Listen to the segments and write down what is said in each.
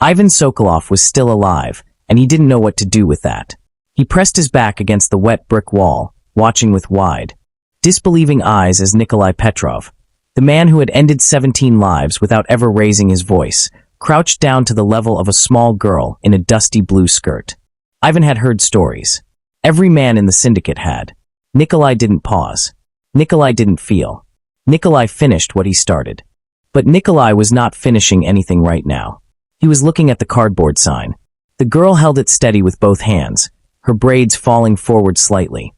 Ivan Sokolov was still alive, and he didn't know what to do with that. He pressed his back against the wet brick wall, watching with wide, disbelieving eyes as Nikolai Petrov, the man who had ended 17 lives without ever raising his voice, crouched down to the level of a small girl in a dusty blue skirt. Ivan had heard stories. Every man in the syndicate had. Nikolai didn't pause. Nikolai didn't feel. Nikolai finished what he started. But Nikolai was not finishing anything right now. He was looking at the cardboard sign. The girl held it steady with both hands, her braids falling forward slightly,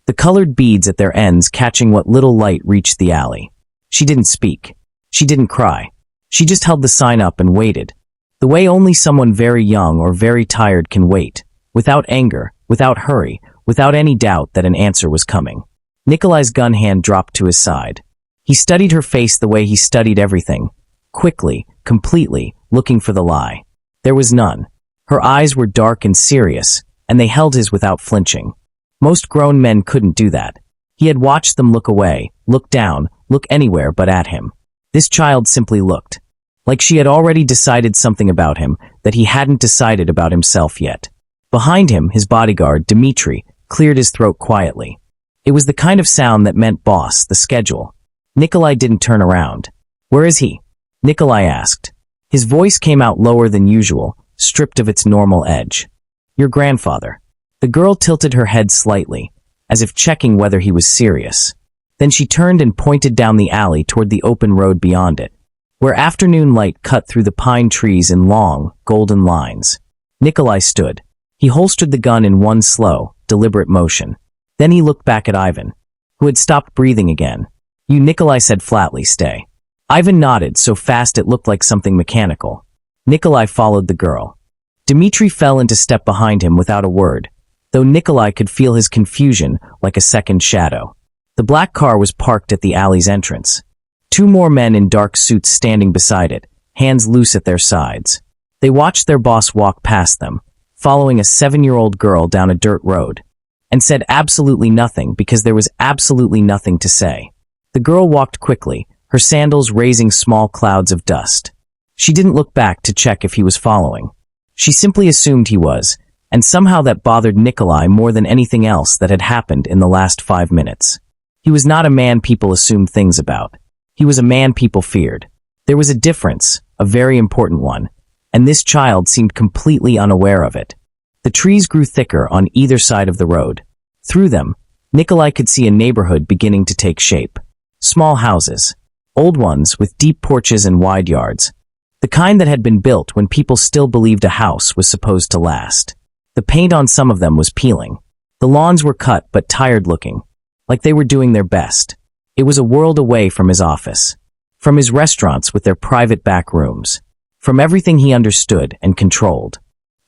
the colored beads at their ends catching what little light reached the alley. She didn't speak. She didn't cry. She just held the sign up and waited. The way only someone very young or very tired can wait, without anger, without hurry, without any doubt that an answer was coming. Nikolai's gun hand dropped to his side. He studied her face the way he studied everything, quickly, completely, looking for the lie. There was none. Her eyes were dark and serious, and they held his without flinching. Most grown men couldn't do that. He had watched them look away, look down, look anywhere but at him. This child simply looked. Like she had already decided something about him that he hadn't decided about himself yet. Behind him, his bodyguard, Dmitri, cleared his throat quietly. It was the kind of sound that meant boss, the schedule. Nikolai didn't turn around. "Where is he?" Nikolai asked. His voice came out lower than usual, stripped of its normal edge. "Your grandfather." The girl tilted her head slightly, as if checking whether he was serious. Then she turned and pointed down the alley toward the open road beyond it, where afternoon light cut through the pine trees in long, golden lines. Nikolai stood. He holstered the gun in one slow, deliberate motion. Then he looked back at Ivan, who had stopped breathing again. "You," Nikolai said flatly, "stay." Ivan nodded so fast it looked like something mechanical. Nikolai followed the girl. Dmitri fell into step behind him without a word, though Nikolai could feel his confusion like a second shadow. The black car was parked at the alley's entrance. Two more men in dark suits standing beside it, hands loose at their sides. They watched their boss walk past them, following a 7-year-old girl down a dirt road, and said absolutely nothing because there was absolutely nothing to say. The girl walked quickly, her sandals raising small clouds of dust. She didn't look back to check if he was following. She simply assumed he was, and somehow that bothered Nikolai more than anything else that had happened in the last 5 minutes. He was not a man people assumed things about. He was a man people feared. There was a difference, a very important one, and this child seemed completely unaware of it. The trees grew thicker on either side of the road. Through them, Nikolai could see a neighborhood beginning to take shape. Small houses. Old ones with deep porches and wide yards. The kind that had been built when people still believed a house was supposed to last. The paint on some of them was peeling. The lawns were cut but tired looking, like they were doing their best. It was a world away from his office, from his restaurants with their private back rooms, from everything he understood and controlled.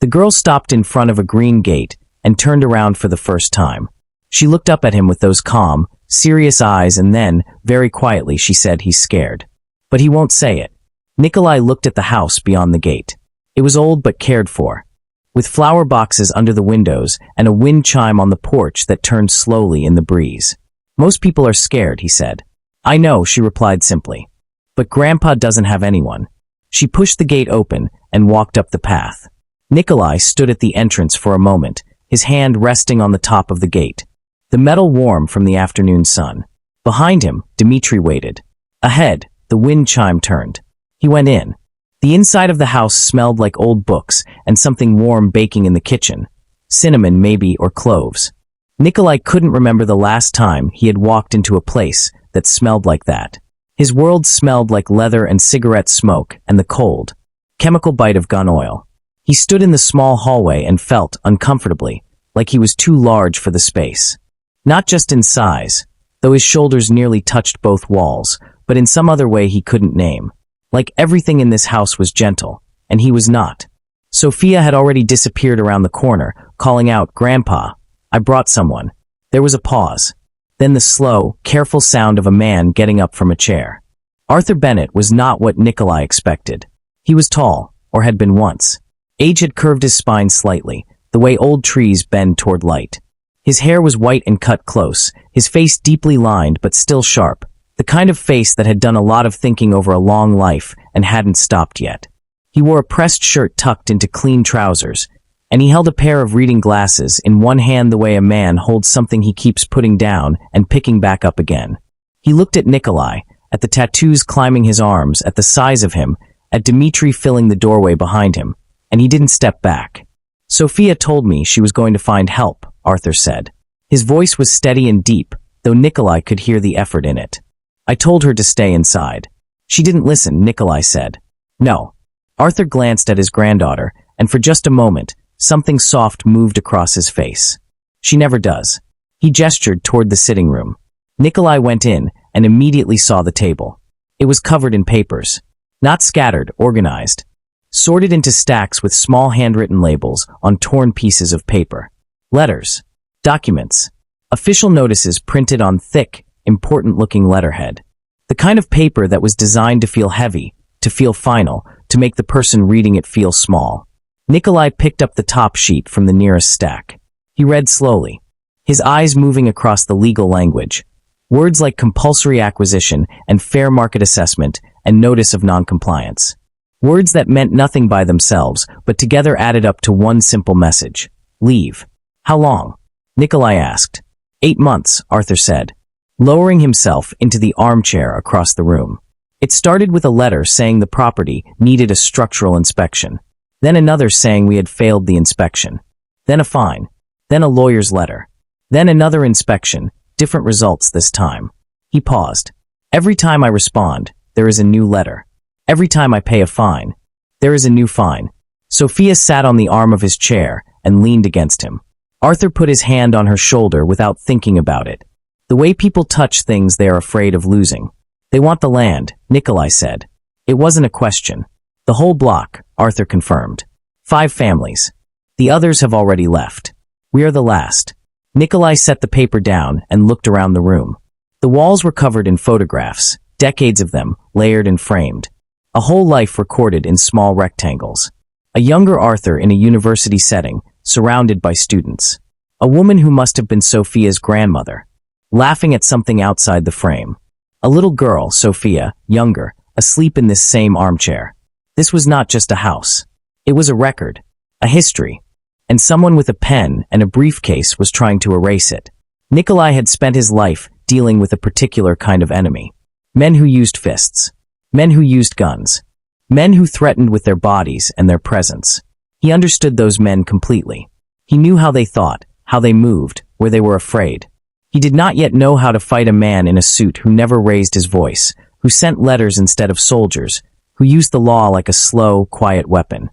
The girl stopped in front of a green gate and turned around for the first time. She looked up at him with those calm, serious eyes and then, very quietly, she said, "He's scared. But he won't say it." Nikolai looked at the house beyond the gate. It was old but cared for, with flower boxes under the windows and a wind chime on the porch that turned slowly in the breeze. "Most people are scared," he said. "I know," she replied simply. "But Grandpa doesn't have anyone." She pushed the gate open and walked up the path. Nikolai stood at the entrance for a moment, his hand resting on the top of the gate, the metal warm from the afternoon sun. Behind him, Dmitri waited. Ahead, the wind chime turned. He went in. The inside of the house smelled like old books and something warm baking in the kitchen. Cinnamon, maybe, or cloves. Nikolai couldn't remember the last time he had walked into a place that smelled like that. His world smelled like leather and cigarette smoke and the cold, chemical bite of gun oil. He stood in the small hallway and felt, uncomfortably, like he was too large for the space. Not just in size, though his shoulders nearly touched both walls, but in some other way he couldn't name. Like everything in this house was gentle, and he was not. Sophia had already disappeared around the corner, calling out, "Grandpa, I brought someone." There was a pause. Then the slow, careful sound of a man getting up from a chair. Arthur Bennett was not what Nikolai expected. He was tall, or had been once. Age had curved his spine slightly, the way old trees bend toward light. His hair was white and cut close, his face deeply lined but still sharp, the kind of face that had done a lot of thinking over a long life and hadn't stopped yet. He wore a pressed shirt tucked into clean trousers, and he held a pair of reading glasses in one hand the way a man holds something he keeps putting down and picking back up again. He looked at Nikolai, at the tattoos climbing his arms, at the size of him, at Dmitri filling the doorway behind him, and he didn't step back. Sophia told me she was going to find help, Arthur said. His voice was steady and deep, though Nikolai could hear the effort in it. I told her to stay inside. She didn't listen, Nikolai said. No. Arthur glanced at his granddaughter, and for just a moment, something soft moved across his face. She never does. He gestured toward the sitting room. Nikolai went in and immediately saw the table. It was covered in papers. Not scattered, organized. Sorted into stacks with small handwritten labels on torn pieces of paper. Letters. Documents. Official notices printed on thick, important-looking letterhead. The kind of paper that was designed to feel heavy, to feel final, to make the person reading it feel small. Nikolai picked up the top sheet from the nearest stack. He read slowly, his eyes moving across the legal language. Words like compulsory acquisition and fair market assessment and notice of noncompliance. Words that meant nothing by themselves, but together added up to one simple message. Leave. How long? Nikolai asked. 8 months, Arthur said, lowering himself into the armchair across the room. It started with a letter saying the property needed a structural inspection. Then another saying we had failed the inspection. Then a fine. Then a lawyer's letter. Then another inspection, different results this time. He paused. Every time I respond, there is a new letter. Every time I pay a fine, there is a new fine. Sophia sat on the arm of his chair and leaned against him. Arthur put his hand on her shoulder without thinking about it. The way people touch things they are afraid of losing. They want the land, Nikolai said. It wasn't a question. The whole block, Arthur confirmed. 5 families. The others have already left. We are the last. Nikolai set the paper down and looked around the room. The walls were covered in photographs, decades of them, layered and framed. A whole life recorded in small rectangles. A younger Arthur in a university setting, surrounded by students. A woman who must have been Sophia's grandmother, laughing at something outside the frame. A little girl, Sophia, younger, asleep in this same armchair. This was not just a house. It was a record, a history, and someone with a pen and a briefcase was trying to erase it. Nikolai had spent his life dealing with a particular kind of enemy. Men who used fists. Men who used guns. Men who threatened with their bodies and their presence. He understood those men completely. He knew how they thought, how they moved, where they were afraid. He did not yet know how to fight a man in a suit who never raised his voice, who sent letters instead of soldiers, who used the law like a slow, quiet weapon.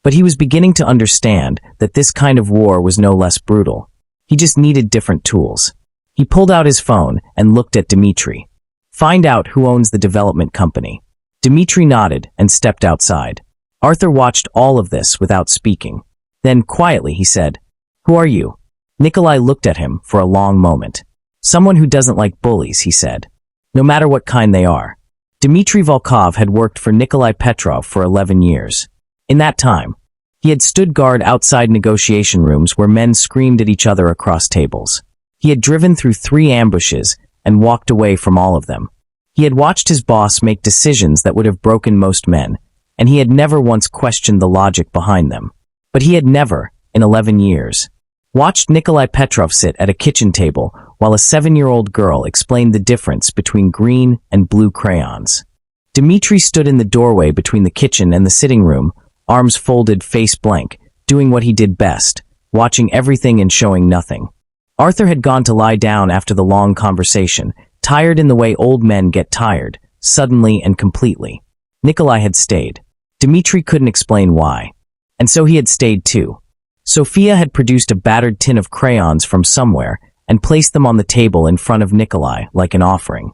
But he was beginning to understand that this kind of war was no less brutal. He just needed different tools. He pulled out his phone and looked at Dmitri. Find out who owns the development company. Dmitri nodded and stepped outside. Arthur watched all of this without speaking. Then, quietly, he said, "Who are you?" Nikolai looked at him for a long moment. "Someone who doesn't like bullies," he said. "No matter what kind they are." Dmitri Volkov had worked for Nikolai Petrov for 11 years. In that time, he had stood guard outside negotiation rooms where men screamed at each other across tables. He had driven through 3 ambushes and walked away from all of them. He had watched his boss make decisions that would have broken most men, and he had never once questioned the logic behind them. But he had never, in 11 years, watched Nikolai Petrov sit at a kitchen table while a 7-year-old girl explained the difference between green and blue crayons. Dmitri stood in the doorway between the kitchen and the sitting room, arms folded, face blank, doing what he did best, watching everything and showing nothing. Arthur had gone to lie down after the long conversation, tired in the way old men get tired, suddenly and completely. Nikolai had stayed. Dmitri couldn't explain why. And so he had stayed too. Sophia had produced a battered tin of crayons from somewhere and placed them on the table in front of Nikolai like an offering.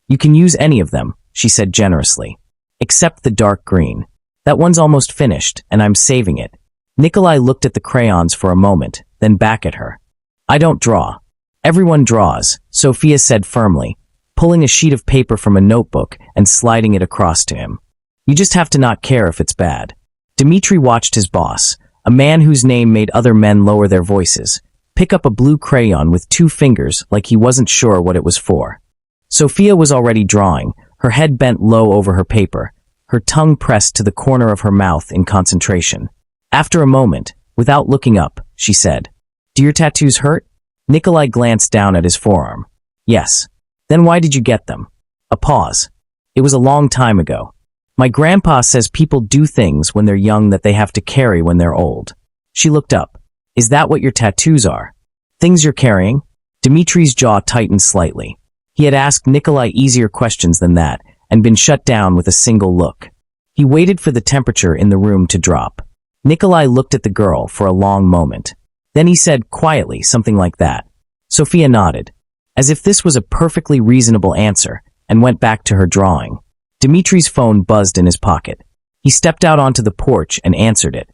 "You can use any of them," she said generously. "Except the dark green. That one's almost finished, and I'm saving it." Nikolai looked at the crayons for a moment, then back at her. "I don't draw. Everyone draws," Sophia said firmly, pulling a sheet of paper from a notebook and sliding it across to him. "You just have to not care if it's bad." Dmitri watched his boss, a man whose name made other men lower their voices, pick up a blue crayon with 2 fingers like he wasn't sure what it was for. Sophia was already drawing, her head bent low over her paper, her tongue pressed to the corner of her mouth in concentration. After a moment, without looking up, she said, "Do your tattoos hurt?" Nikolai glanced down at his forearm. "Yes." "Then why did you get them?" A pause. "It was a long time ago. My grandpa says people do things when they're young that they have to carry when they're old." She looked up. "Is that what your tattoos are? Things you're carrying?" Dmitri's jaw tightened slightly. He had asked Nikolai easier questions than that, and been shut down with a single look. He waited for the temperature in the room to drop. Nikolai looked at the girl for a long moment. Then he said quietly something like that. Sophia nodded, as if this was a perfectly reasonable answer, and went back to her drawing. Dmitri's phone buzzed in his pocket. He stepped out onto the porch and answered it.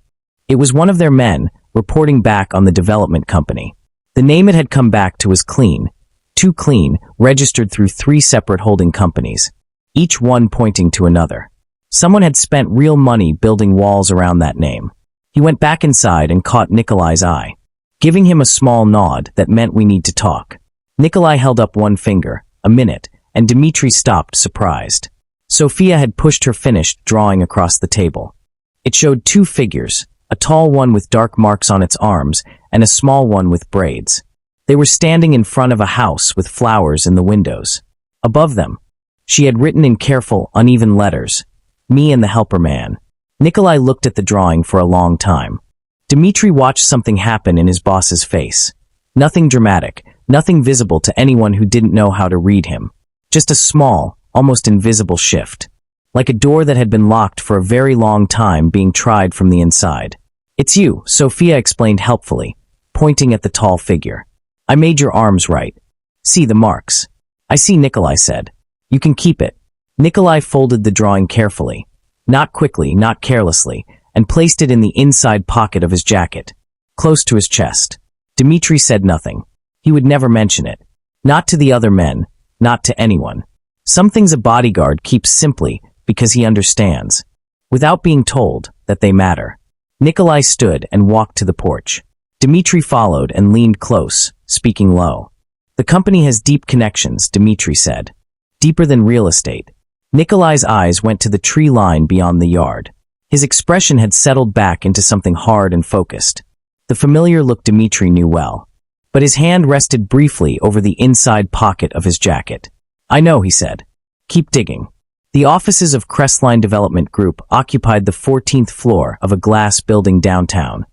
It was one of their men, reporting back on the development company. The name it had come back to was clean. Too clean, registered through 3 separate holding companies, each one pointing to another. Someone had spent real money building walls around that name. He went back inside and caught Nikolai's eye, giving him a small nod that meant we need to talk. Nikolai held up one finger, a minute, and Dmitri stopped, surprised. Sophia had pushed her finished drawing across the table. It showed 2 figures, a tall one with dark marks on its arms, and a small one with braids. They were standing in front of a house with flowers in the windows. Above them, she had written in careful, uneven letters, "Me and the helper man." Nikolai looked at the drawing for a long time. Dmitri watched something happen in his boss's face. Nothing dramatic, nothing visible to anyone who didn't know how to read him. Just a small, almost invisible shift. Like a door that had been locked for a very long time being tried from the inside. "It's you," Sophia explained helpfully, pointing at the tall figure. "I made your arms right. See the marks." "I see," Nikolai said. "You can keep it." Nikolai folded the drawing carefully, not quickly, not carelessly, and placed it in the inside pocket of his jacket, close to his chest. Dmitri said nothing. He would never mention it. Not to the other men, not to anyone. Some things a bodyguard keeps simply because he understands, without being told, that they matter. Nikolai stood and walked to the porch. Dmitri followed and leaned close, speaking low. "The company has deep connections," Dmitri said. "Deeper than real estate." Nikolai's eyes went to the tree line beyond the yard. His expression had settled back into something hard and focused. The familiar look Dmitri knew well. But his hand rested briefly over the inside pocket of his jacket. "I know," he said. "Keep digging." The offices of Crestline Development Group occupied the 14th floor of a glass building downtown.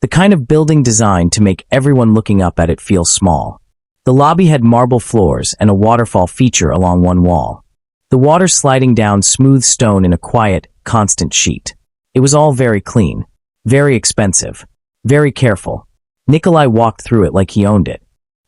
The kind of building designed to make everyone looking up at it feel small. The lobby had marble floors and a waterfall feature along one wall. The water sliding down smooth stone in a quiet, constant sheet. It was all very clean, very expensive, very careful. Nikolai walked through it like he owned it.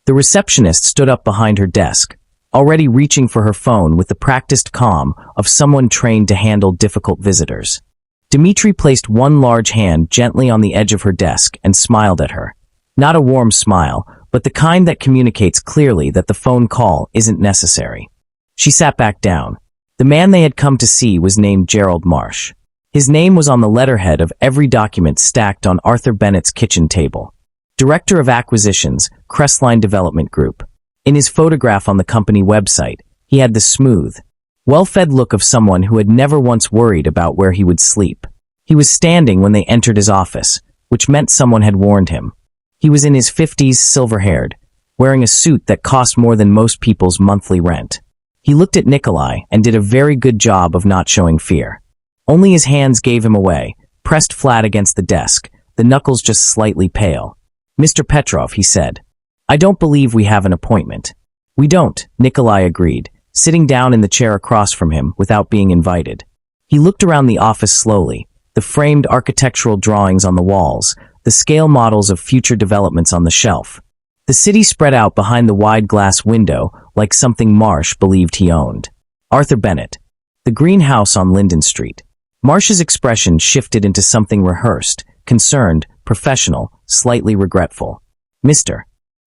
The receptionist stood up behind her desk, already reaching for her phone with the practiced calm of someone trained to handle difficult visitors. Dmitri placed one large hand gently on the edge of her desk and smiled at her. Not a warm smile, but the kind that communicates clearly that the phone call isn't necessary. She sat back down. The man they had come to see was named Gerald Marsh. His name was on the letterhead of every document stacked on Arthur Bennett's kitchen table. Director of Acquisitions, Crestline Development Group. In his photograph on the company website, he had the smooth, well-fed look of someone who had never once worried about where he would sleep. He was standing when they entered his office, which meant someone had warned him. He was in his 50s, silver-haired, wearing a suit that cost more than most people's monthly rent. He looked at Nikolai and did a very good job of not showing fear. Only his hands gave him away, pressed flat against the desk, the knuckles just slightly pale. "Mr. Petrov," he said, "I don't believe we have an appointment." "We don't," Nikolai agreed, sitting down in the chair across from him without being invited. He looked around the office slowly, the framed architectural drawings on the walls, the scale models of future developments on the shelf. The city spread out behind the wide glass window like something Marsh believed he owned. Arthur Bennett. The greenhouse on Linden Street. Marsh's expression shifted into something rehearsed, concerned, professional, slightly regretful. "Mr.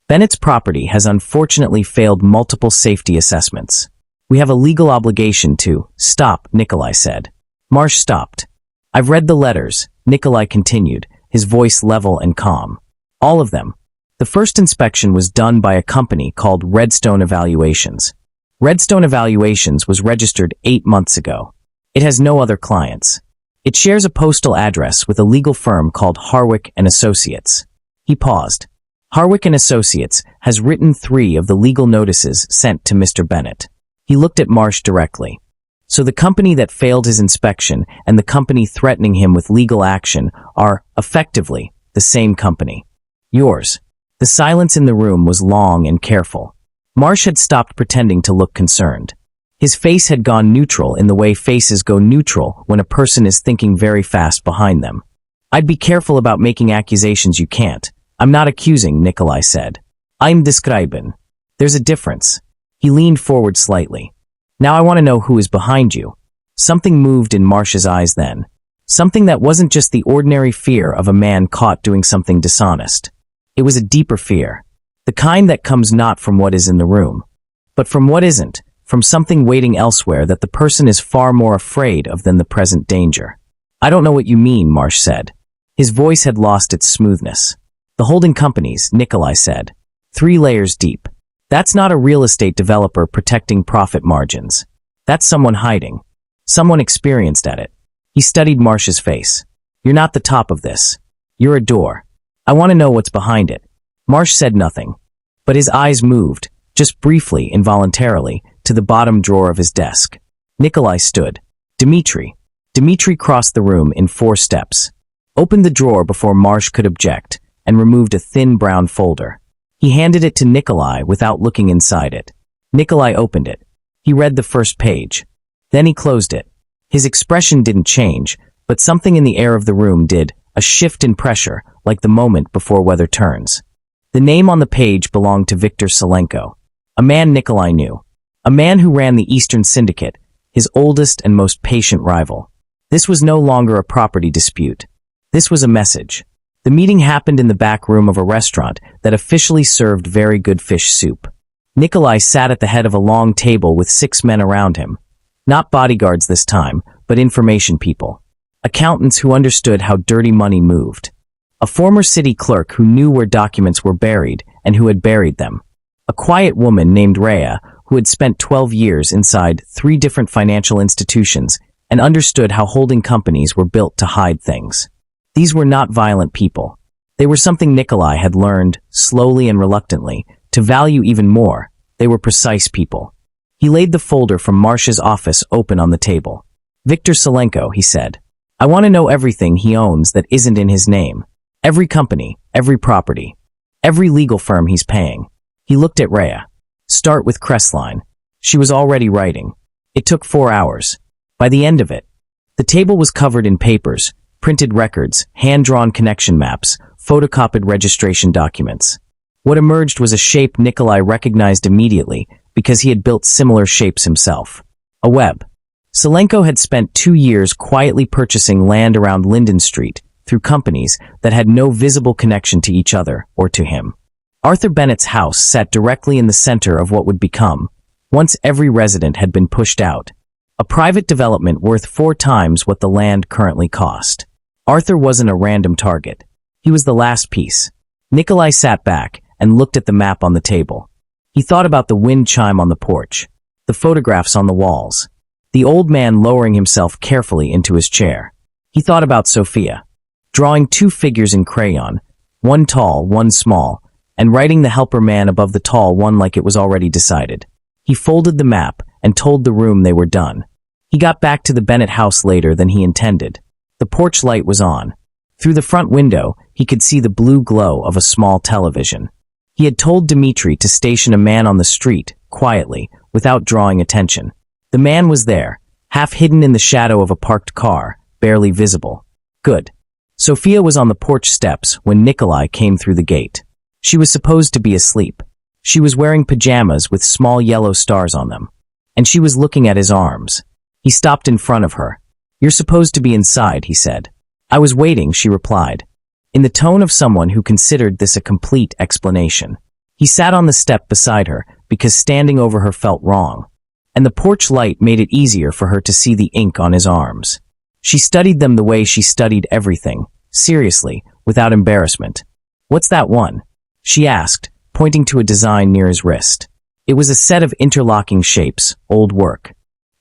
Bennett's property has unfortunately failed multiple safety assessments. We have a legal obligation to—" "Stop," Nikolai said. Marsh stopped. "I've read the letters," Nikolai continued, his voice level and calm. "All of them. The first inspection was done by a company called Redstone Evaluations. Redstone Evaluations was registered 8 months ago. It has no other clients. It shares a postal address with a legal firm called Harwick and Associates. He paused. Harwick and Associates has written 3 of the legal notices sent to Mr. Bennett. He looked at Marsh directly. So the company that failed his inspection and the company threatening him with legal action are, effectively, the same company. Yours. The silence in the room was long and careful. Marsh had stopped pretending to look concerned. His face had gone neutral in the way faces go neutral when a person is thinking very fast behind them. I'd be careful about making accusations you can't. I'm not accusing, Nikolai said. I'm describing. There's a difference. He leaned forward slightly. Now I want to know who is behind you. Something moved in Marsh's eyes then. Something that wasn't just the ordinary fear of a man caught doing something dishonest. It was a deeper fear. The kind that comes not from what is in the room, but from what isn't, from something waiting elsewhere that the person is far more afraid of than the present danger. I don't know what you mean, Marsh said. His voice had lost its smoothness. The holding companies, Nikolai said. 3 layers deep. That's not a real estate developer protecting profit margins. That's someone hiding. Someone experienced at it. He studied Marsh's face. You're not the top of this. You're a door. I want to know what's behind it. Marsh said nothing, but his eyes moved, just briefly, involuntarily, to the bottom drawer of his desk. Nikolai stood. Dmitri. Dmitri crossed the room in 4 steps, opened the drawer before Marsh could object, and removed a thin brown folder. He handed it to Nikolai without looking inside it. Nikolai opened it. He read the first page. Then he closed it. His expression didn't change, but something in the air of the room did, a shift in pressure, like the moment before weather turns. The name on the page belonged to Viktor Salenko, a man Nikolai knew, a man who ran the Eastern Syndicate, his oldest and most patient rival. This was no longer a property dispute. This was a message. The meeting happened in the back room of a restaurant that officially served very good fish soup. Nikolai sat at the head of a long table with 6 men around him. Not bodyguards this time, but information people. Accountants who understood how dirty money moved. A former city clerk who knew where documents were buried and who had buried them. A quiet woman named Rhea who had spent 12 years inside 3 different financial institutions and understood how holding companies were built to hide things. These were not violent people. They were something Nikolai had learned, slowly and reluctantly, to value even more. They were precise people. He laid the folder from Marsh's office open on the table. Viktor Salenko, he said. I want to know everything he owns that isn't in his name. Every company, every property, every legal firm he's paying. He looked at Rhea. Start with Crestline. She was already writing. It took 4 hours. By the end of it, the table was covered in papers, printed records, hand-drawn connection maps, photocopied registration documents. What emerged was a shape Nikolai recognized immediately because he had built similar shapes himself. A web. Salenko had spent 2 years quietly purchasing land around Linden Street through companies that had no visible connection to each other or to him. Arthur Bennett's house sat directly in the center of what would become, once every resident had been pushed out, a private development worth 4 times what the land currently cost. Arthur wasn't a random target. He was the last piece. Nikolai sat back and looked at the map on the table. He thought about the wind chime on the porch, the photographs on the walls, the old man lowering himself carefully into his chair. He thought about Sophia, drawing 2 figures in crayon, one tall, one small, and writing the helper man above the tall one like it was already decided. He folded the map and told the room they were done. He got back to the Bennett house later than he intended. The porch light was on. Through the front window, he could see the blue glow of a small television. He had told Dmitri to station a man on the street, quietly, without drawing attention. The man was there, half hidden in the shadow of a parked car, barely visible. Good. Sophia was on the porch steps when Nikolai came through the gate. She was supposed to be asleep. She was wearing pajamas with small yellow stars on them. And she was looking at his arms. He stopped in front of her. You're supposed to be inside, he said. I was waiting, she replied, in the tone of someone who considered this a complete explanation. He sat on the step beside her because standing over her felt wrong, and the porch light made it easier for her to see the ink on his arms. She studied them the way she studied everything, seriously, without embarrassment. What's that one? She asked, pointing to a design near his wrist. It was a set of interlocking shapes, old work.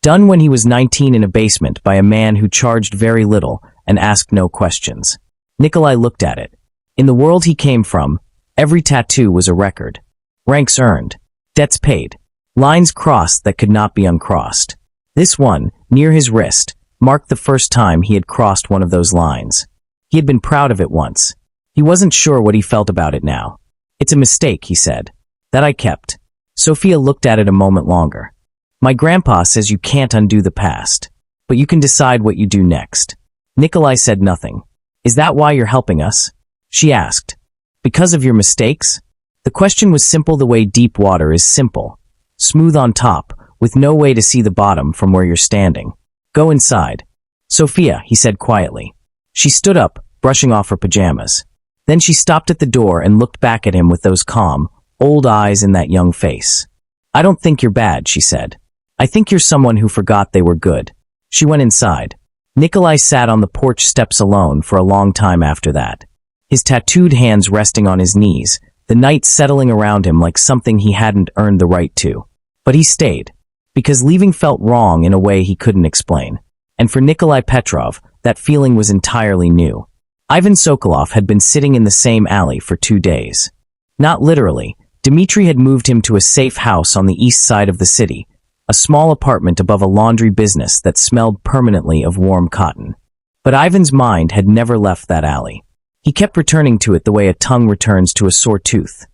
Done when he was 19 in a basement by a man who charged very little and asked no questions. Nikolai looked at it. In the world he came from, every tattoo was a record. Ranks earned. Debts paid. Lines crossed that could not be uncrossed. This one, near his wrist, marked the first time he had crossed one of those lines. He had been proud of it once. He wasn't sure what he felt about it now. "It's a mistake," he said. "That I kept." Sophia looked at it a moment longer. "My grandpa says you can't undo the past, but you can decide what you do next." Nikolai said nothing. "Is that why you're helping us?" she asked. "Because of your mistakes?" The question was simple the way deep water is simple. Smooth on top, with no way to see the bottom from where you're standing. "Go inside." "Sophia," he said quietly. She stood up, brushing off her pajamas. Then she stopped at the door and looked back at him with those calm, old eyes in that young face. "I don't think you're bad," she said. "I think you're someone who forgot they were good." She went inside. Nikolai sat on the porch steps alone for a long time after that. His tattooed hands resting on his knees, the night settling around him like something he hadn't earned the right to. But he stayed, because leaving felt wrong in a way he couldn't explain. And for Nikolai Petrov, that feeling was entirely new. Ivan Sokolov had been sitting in the same alley for 2 days. Not literally. Dmitry had moved him to a safe house on the east side of the city, a small apartment above a laundry business that smelled permanently of warm cotton. But Ivan's mind had never left that alley. He kept returning to it the way a tongue returns to a sore tooth.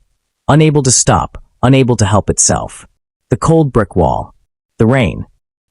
Unable to stop, unable to help itself. The cold brick wall. The rain.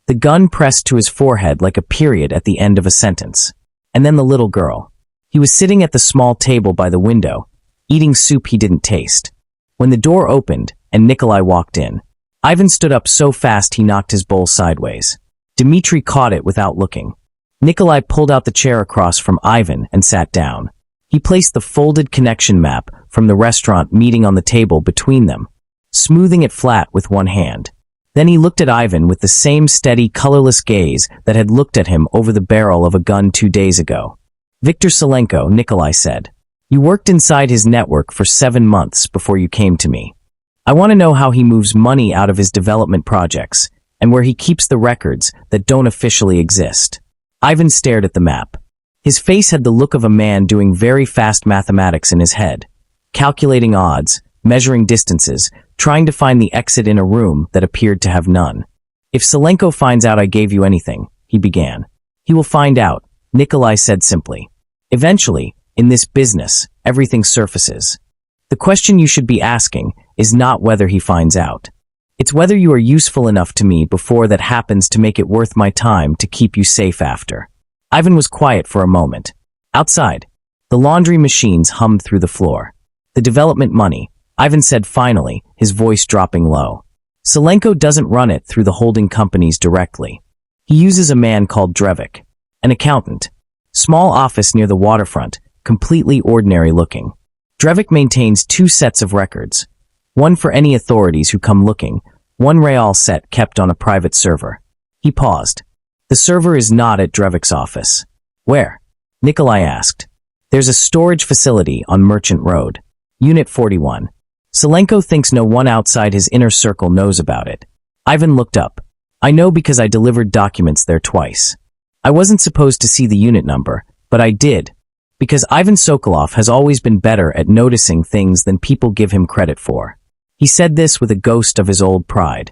The gun pressed to his forehead like a period at the end of a sentence. And then the little girl. He was sitting at the small table by the window, eating soup he didn't taste. When the door opened and Nikolai walked in, Ivan stood up so fast he knocked his bowl sideways. Dmitry caught it without looking. Nikolai pulled out the chair across from Ivan and sat down. He placed the folded connection map from the restaurant meeting on the table between them, smoothing it flat with one hand. Then he looked at Ivan with the same steady, colorless gaze that had looked at him over the barrel of a gun 2 days ago. "Viktor Salenko," Nikolai said. "You worked inside his network for 7 months before you came to me. I want to know how he moves money out of his development projects and where he keeps the records that don't officially exist." Ivan stared at the map. His face had the look of a man doing very fast mathematics in his head, calculating odds, measuring distances, trying to find the exit in a room that appeared to have none. "If Salenko finds out I gave you anything," he began. "He will find out," Nikolai said simply. "Eventually, in this business, everything surfaces. The question you should be asking is not whether he finds out. It's whether you are useful enough to me before that happens to make it worth my time to keep you safe after." Ivan was quiet for a moment. Outside, the laundry machines hummed through the floor. "The development money," Ivan said finally, his voice dropping low. "Salenko doesn't run it through the holding companies directly. He uses a man called Drevik, an accountant. Small office near the waterfront, completely ordinary looking. Drevik maintains 2 sets of records. One for any authorities who come looking, one real set kept on a private server." He paused. "The server is not at Drevik's office." "Where?" Nikolai asked. "There's a storage facility on Merchant Road. Unit 41. Salenko thinks no one outside his inner circle knows about it." Ivan looked up. "I know because I delivered documents there twice. I wasn't supposed to see the unit number, but I did, because Ivan Sokolov has always been better at noticing things than people give him credit for." He said this with a ghost of his old pride,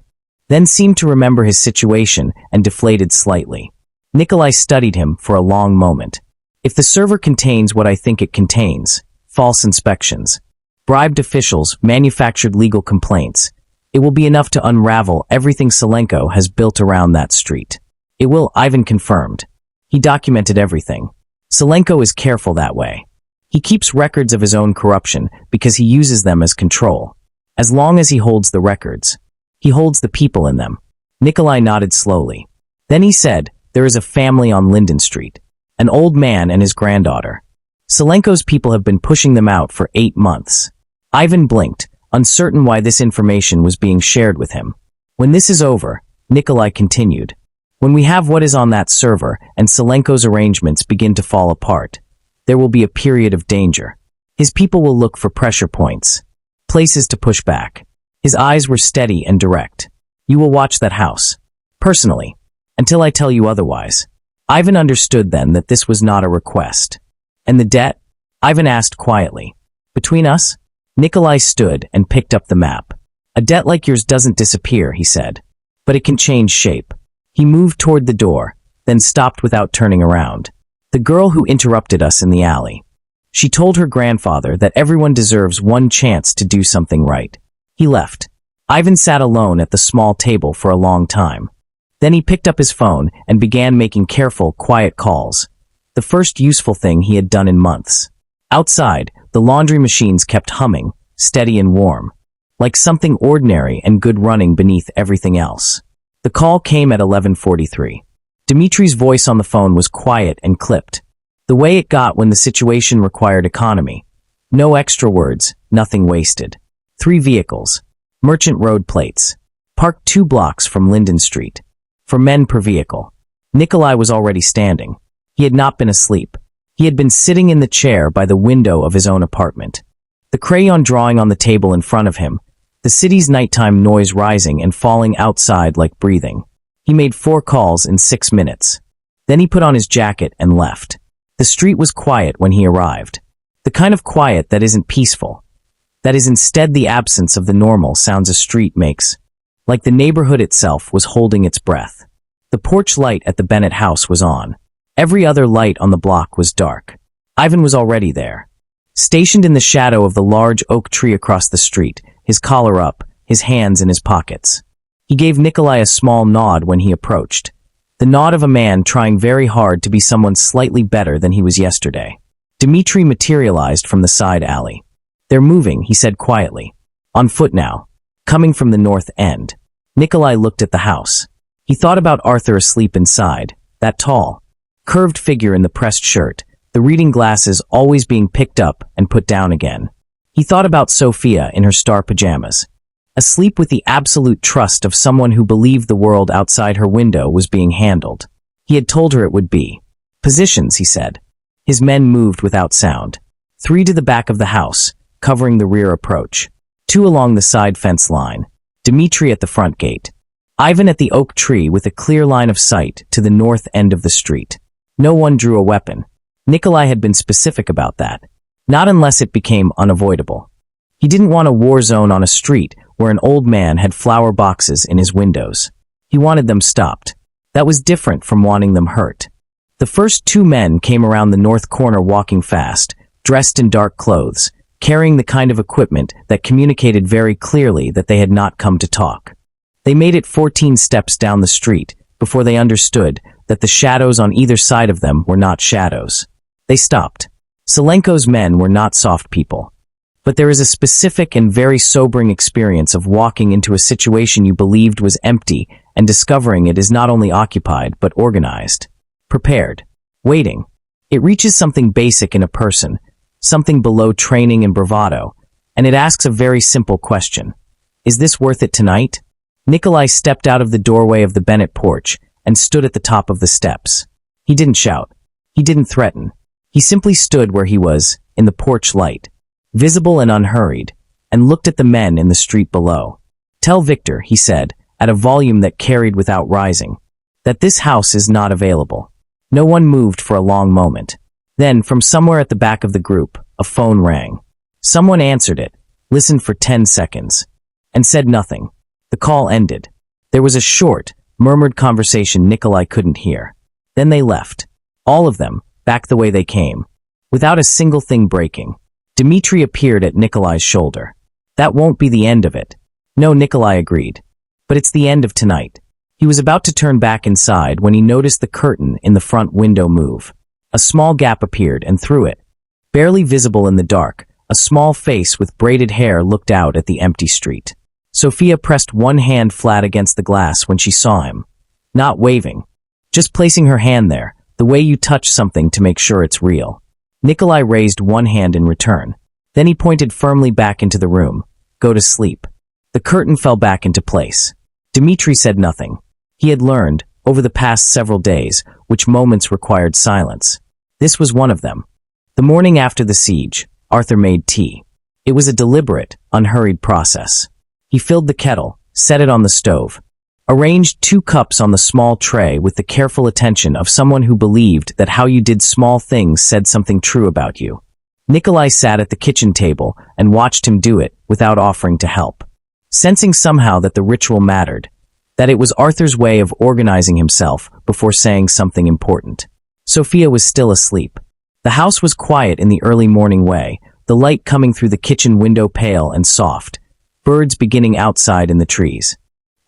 then seemed to remember his situation and deflated slightly. Nikolai studied him for a long moment. "If the server contains what I think it contains, false inspections, bribed officials, manufactured legal complaints, it will be enough to unravel everything Salenko has built around that street. It will," Ivan confirmed. He documented everything. Salenko is careful that way. He keeps records of his own corruption because he uses them as control. As long as he holds the records, he holds the people in them. Nikolai nodded slowly. Then he said, "There is a family on Linden Street, an old man and his granddaughter. Salenko's people have been pushing them out for 8 months." Ivan blinked, uncertain why this information was being shared with him. "When this is over," Nikolai continued, "when we have what is on that server and Salenko's arrangements begin to fall apart, there will be a period of danger. His people will look for pressure points, places to push back." His eyes were steady and direct. "You will watch that house. Personally. Until I tell you otherwise. Ivan understood then that this was not a request. And the debt? Ivan asked quietly. Between us? Nikolai stood and picked up the map. A debt like yours doesn't disappear, he said. But it can change shape. He moved toward the door, then stopped without turning around. The girl who interrupted us in the alley. She told her grandfather that everyone deserves one chance to do something right. He left. Ivan sat alone at the small table for a long time. Then he picked up his phone and began making careful, quiet calls. The first useful thing he had done in months. Outside, the laundry machines kept humming, steady and warm, like something ordinary and good running beneath everything else. The call came at 11:43. Dmitri's voice on the phone was quiet and clipped, the way it got when the situation required economy. No extra words, nothing wasted. 3 vehicles. Merchant road plates. Parked 2 blocks from Linden Street. For men per vehicle. Nikolai was already standing. He had not been asleep. He had been sitting in the chair by the window of his own apartment. The crayon drawing on the table in front of him, the city's nighttime noise rising and falling outside like breathing. He made 4 calls in 6 minutes. Then he put on his jacket and left. The street was quiet when he arrived. The kind of quiet that isn't peaceful. That is instead the absence of the normal sounds a street makes. Like the neighborhood itself was holding its breath. The porch light at the Bennett house was on. Every other light on the block was dark. Ivan was already there. Stationed in the shadow of the large oak tree across the street, his collar up, his hands in his pockets. He gave Nikolai a small nod when he approached. The nod of a man trying very hard to be someone slightly better than he was yesterday. Dmitri materialized from the side alley. They're moving, he said quietly. On foot now. Coming from the north end. Nikolai looked at the house. He thought about Arthur asleep inside, that tall, curved figure in the pressed shirt, the reading glasses always being picked up and put down again. He thought about Sophia in her star pajamas, asleep with the absolute trust of someone who believed the world outside her window was being handled. He had told her it would be. Positions, he said. His men moved without sound. 3 to the back of the house, covering the rear approach. 2 along the side fence line. Dmitri at the front gate. Ivan at the oak tree with a clear line of sight to the north end of the street. No one drew a weapon. Nikolai had been specific about that. Not unless it became unavoidable. He didn't want a war zone on a street where an old man had flower boxes in his windows. He wanted them stopped. That was different from wanting them hurt. The first 2 men came around the north corner walking fast, dressed in dark clothes, carrying the kind of equipment that communicated very clearly that they had not come to talk. They made it 14 steps down the street before they understood that the shadows on either side of them were not shadows. They stopped. Selenko's men were not soft people. But there is a specific and very sobering experience of walking into a situation you believed was empty and discovering it is not only occupied but organized, prepared, waiting. It reaches something basic in a person, something below training and bravado, and it asks a very simple question. Is this worth it tonight? Nikolai stepped out of the doorway of the Bennett porch and stood at the top of the steps. He didn't shout. He didn't threaten. He simply stood where he was, in the porch light, visible and unhurried, and looked at the men in the street below. Tell Victor, he said, at a volume that carried without rising, that this house is not available. No one moved for a long moment. Then, from somewhere at the back of the group, a phone rang. Someone answered it, listened for 10 seconds, and said nothing. The call ended. There was a short, murmured conversation Nikolai couldn't hear. Then they left. All of them, back the way they came, without a single thing breaking. Dmitri appeared at Nikolai's shoulder. That won't be the end of it. No, Nikolai agreed. But it's the end of tonight. He was about to turn back inside when he noticed the curtain in the front window move. A small gap appeared, and through it, barely visible in the dark, a small face with braided hair looked out at the empty street. Sophia pressed one hand flat against the glass when she saw him. Not waving. Just placing her hand there, the way you touch something to make sure it's real. Nikolai raised one hand in return. Then he pointed firmly back into the room. Go to sleep. The curtain fell back into place. Dmitri said nothing. He had learned, over the past several days, which moments required silence. This was one of them. The morning after the siege, Arthur made tea. It was a deliberate, unhurried process. He filled the kettle, set it on the stove. arranged 2 cups on the small tray with the careful attention of someone who believed that how you did small things said something true about you. Nikolai sat at the kitchen table and watched him do it without offering to help. Sensing somehow that the ritual mattered, that it was Arthur's way of organizing himself before saying something important. Sophia was still asleep. The house was quiet in the early morning way, the light coming through the kitchen window pale and soft, birds beginning outside in the trees.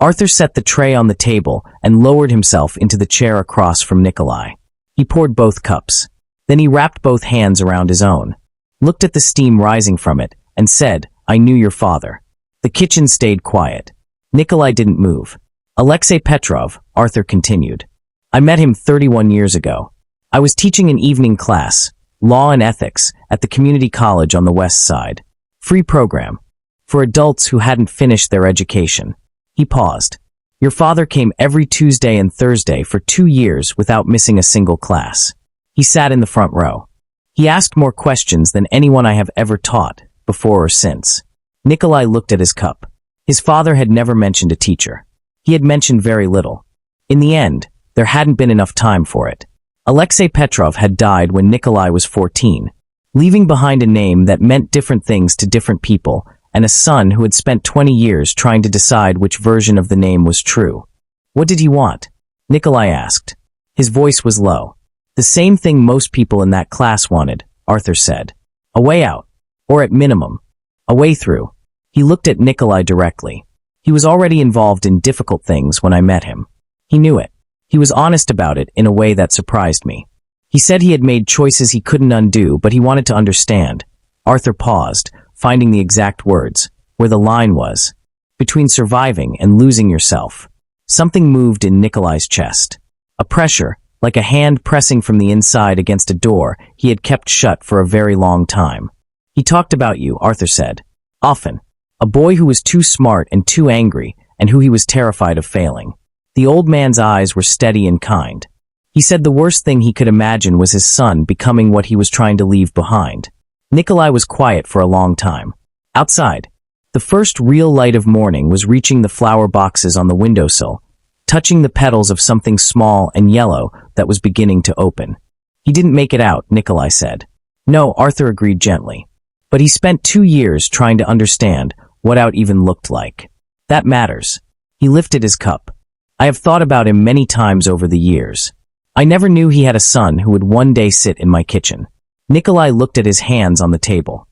Arthur set the tray on the table and lowered himself into the chair across from Nikolai. He poured both cups. Then he wrapped both hands around his own, looked at the steam rising from it, and said, "I knew your father." The kitchen stayed quiet. Nikolai didn't move. "Alexei Petrov," Arthur continued. "I met him 31 years ago. I was teaching an evening class, law and ethics, at the community college on the west side. Free program. For adults who hadn't finished their education." He paused. "Your father came every Tuesday and Thursday for 2 years without missing a single class. He sat in the front row. He asked more questions than anyone I have ever taught, before or since." Nikolai looked at his cup. His father had never mentioned a teacher. He had mentioned very little. In the end, there hadn't been enough time for it. Alexei Petrov had died when Nikolai was 14, leaving behind a name that meant different things to different people, and a son who had spent 20 years trying to decide which version of the name was true. "What did he want?" Nikolai asked. His voice was low. "The same thing most people in that class wanted," Arthur said. "A way out. Or at minimum, a way through." He looked at Nikolai directly. He was already involved in difficult things when I met him. He knew it. He was honest about it in a way that surprised me. He said he had made choices he couldn't undo, but he wanted to understand. Arthur paused, finding the exact words, where the line was. Between surviving and losing yourself. Something moved in Nikolai's chest. A pressure, like a hand pressing from the inside against a door he had kept shut for a very long time. "He talked about you," Arthur said. "Often. A boy who was too smart and too angry, and who he was terrified of failing." The old man's eyes were steady and kind. He said the worst thing he could imagine was his son becoming what he was trying to leave behind. Nikolai was quiet for a long time. Outside, the first real light of morning was reaching the flower boxes on the windowsill, touching the petals of something small and yellow that was beginning to open. "He didn't make it out," Nikolai said. "No," Arthur agreed gently. "But he spent 2 years trying to understand what out even looked like. That matters." He lifted his cup. "I have thought about him many times over the years. I never knew he had a son who would one day sit in my kitchen." Nikolai looked at his hands on the table.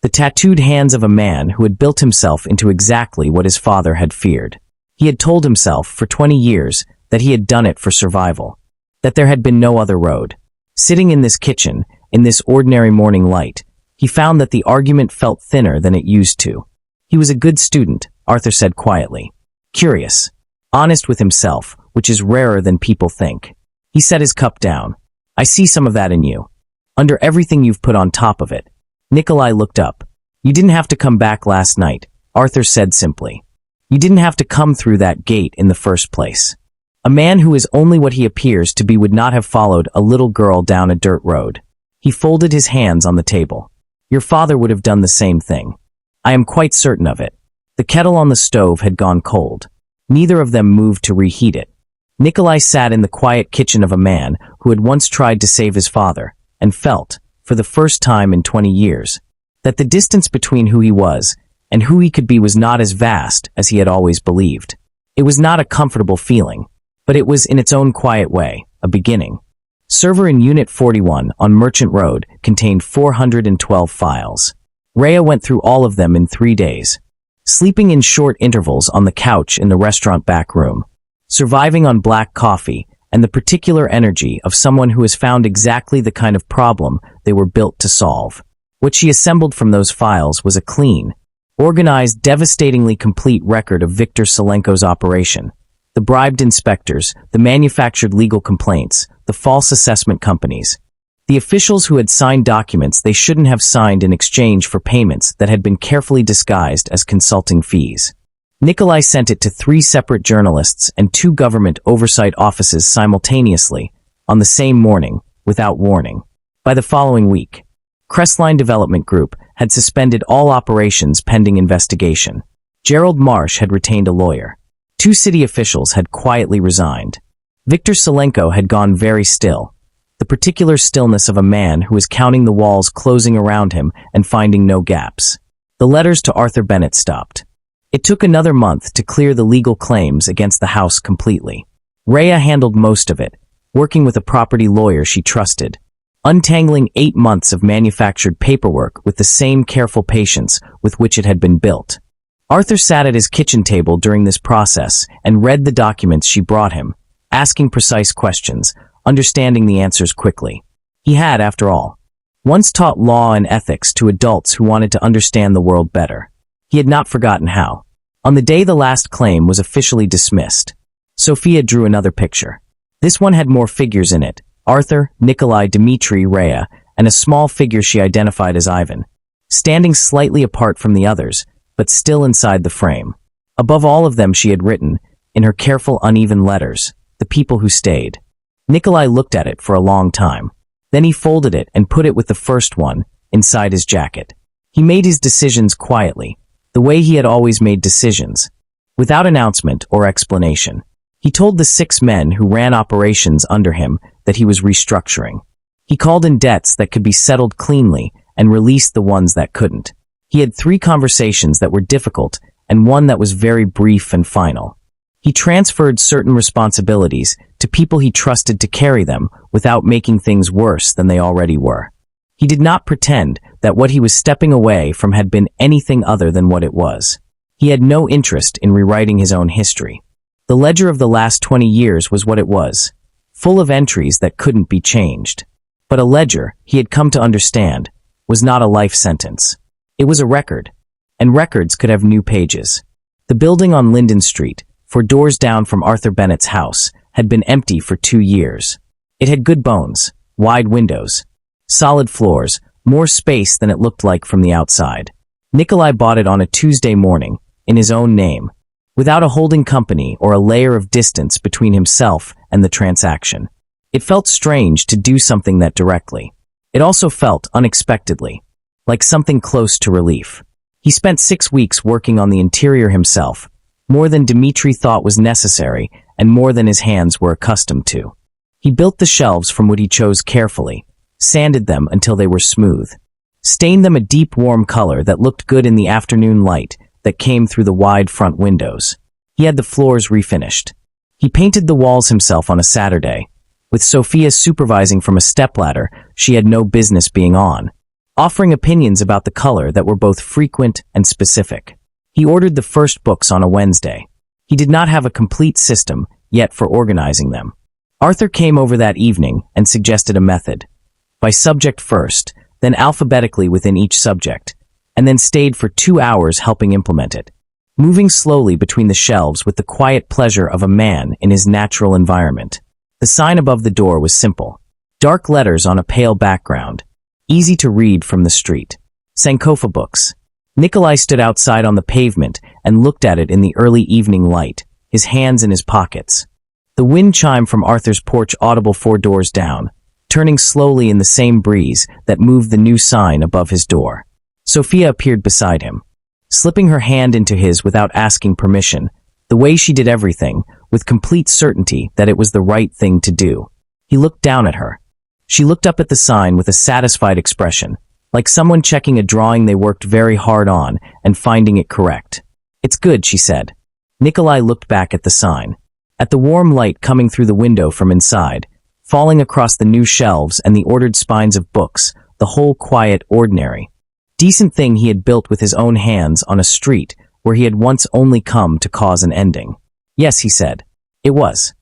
The tattooed hands of a man who had built himself into exactly what his father had feared. He had told himself for 20 years that he had done it for survival, that there had been no other road. Sitting in this kitchen, in this ordinary morning light, he found that the argument felt thinner than it used to. He was a good student, Arthur said quietly. Curious. Honest with himself, which is rarer than people think. He set his cup down. "I see some of that in you. Under everything you've put on top of it." Nikolai looked up. "You didn't have to come back last night," Arthur said simply. "You didn't have to come through that gate in the first place. A man who is only what he appears to be would not have followed a little girl down a dirt road." He folded his hands on the table. "Your father would have done the same thing. I am quite certain of it." The kettle on the stove had gone cold. Neither of them moved to reheat it. Nikolai sat in the quiet kitchen of a man who had once tried to save his father, and felt, for the first time in 20 years, that the distance between who he was and who he could be was not as vast as he had always believed. It was not a comfortable feeling, but it was, in its own quiet way, a beginning. Server in Unit 41 on Merchant Road contained 412 files. Rhea went through all of them in 3 days, sleeping in short intervals on the couch in the restaurant back room, surviving on black coffee and the particular energy of someone who has found exactly the kind of problem they were built to solve. What she assembled from those files was a clean, organized, devastatingly complete record of Viktor Salenko's operation, the bribed inspectors, the manufactured legal complaints, the false assessment companies, the officials who had signed documents they shouldn't have signed in exchange for payments that had been carefully disguised as consulting fees. Nikolai sent it to 3 separate journalists and 2 government oversight offices simultaneously, on the same morning, without warning. By the following week, Crestline Development Group had suspended all operations pending investigation. Gerald Marsh had retained a lawyer. Two city officials had quietly resigned. Viktor Salenko had gone very still, the particular stillness of a man who was counting the walls closing around him and finding no gaps. The letters to Arthur Bennett stopped. It took another month to clear the legal claims against the house completely. Rhea handled most of it, working with a property lawyer she trusted, untangling 8 months of manufactured paperwork with the same careful patience with which it had been built. Arthur sat at his kitchen table during this process and read the documents she brought him, asking precise questions, understanding the answers quickly. He had, after all, once taught law and ethics to adults who wanted to understand the world better. He had not forgotten how. On the day the last claim was officially dismissed, Sophia drew another picture. This one had more figures in it: Arthur, Nikolai, Dmitri, Rhea, and a small figure she identified as Ivan, standing slightly apart from the others, but still inside the frame. Above all of them she had written, in her careful, uneven letters, the people who stayed. Nikolai looked at it for a long time. Then he folded it and put it with the first one, inside his jacket. He made his decisions quietly, the way he had always made decisions, without announcement or explanation. He told the 6 men who ran operations under him that he was restructuring. He called in debts that could be settled cleanly and released the ones that couldn't. He had 3 conversations that were difficult and one that was very brief and final. He transferred certain responsibilities to people he trusted to carry them without making things worse than they already were. He did not pretend that what he was stepping away from had been anything other than what it was. He had no interest in rewriting his own history. The ledger of the last 20 years was what it was, full of entries that couldn't be changed. But a ledger, he had come to understand, was not a life sentence. It was a record, and records could have new pages. The building on Linden Street, 4 doors down from Arthur Bennett's house, had been empty for 2 years. It had good bones, wide windows, solid floors, more space than it looked like from the outside. Nikolai bought it on a Tuesday morning, in his own name, without a holding company or a layer of distance between himself and the transaction. It felt strange to do something that directly. It also felt, unexpectedly, like something close to relief. He spent 6 weeks working on the interior himself, more than Dmitri thought was necessary and more than his hands were accustomed to. He built the shelves from wood he chose carefully, sanded them until they were smooth, stained them a deep warm color that looked good in the afternoon light that came through the wide front windows. He had the floors refinished. He painted the walls himself on a Saturday, with Sophia supervising from a stepladder she had no business being on, offering opinions about the color that were both frequent and specific. He ordered the first books on a Wednesday. He did not have a complete system yet for organizing them. Arthur came over that evening and suggested a method. By subject first, then alphabetically within each subject, and then stayed for 2 hours helping implement it, moving slowly between the shelves with the quiet pleasure of a man in his natural environment. The sign above the door was simple. Dark letters on a pale background, easy to read from the street. Sankofa books. Nikolai stood outside on the pavement and looked at it in the early evening light, his hands in his pockets. The wind chime from Arthur's porch audible 4 doors down, turning slowly in the same breeze that moved the new sign above his door. Sophia appeared beside him, slipping her hand into his without asking permission, the way she did everything, with complete certainty that it was the right thing to do. He looked down at her. She looked up at the sign with a satisfied expression, like someone checking a drawing they worked very hard on and finding it correct. "It's good," she said. Nikolai looked back at the sign, at the warm light coming through the window from inside, falling across the new shelves and the ordered spines of books, the whole quiet, ordinary, decent thing he had built with his own hands on a street where he had once only come to cause an ending. "Yes," he said. "It was."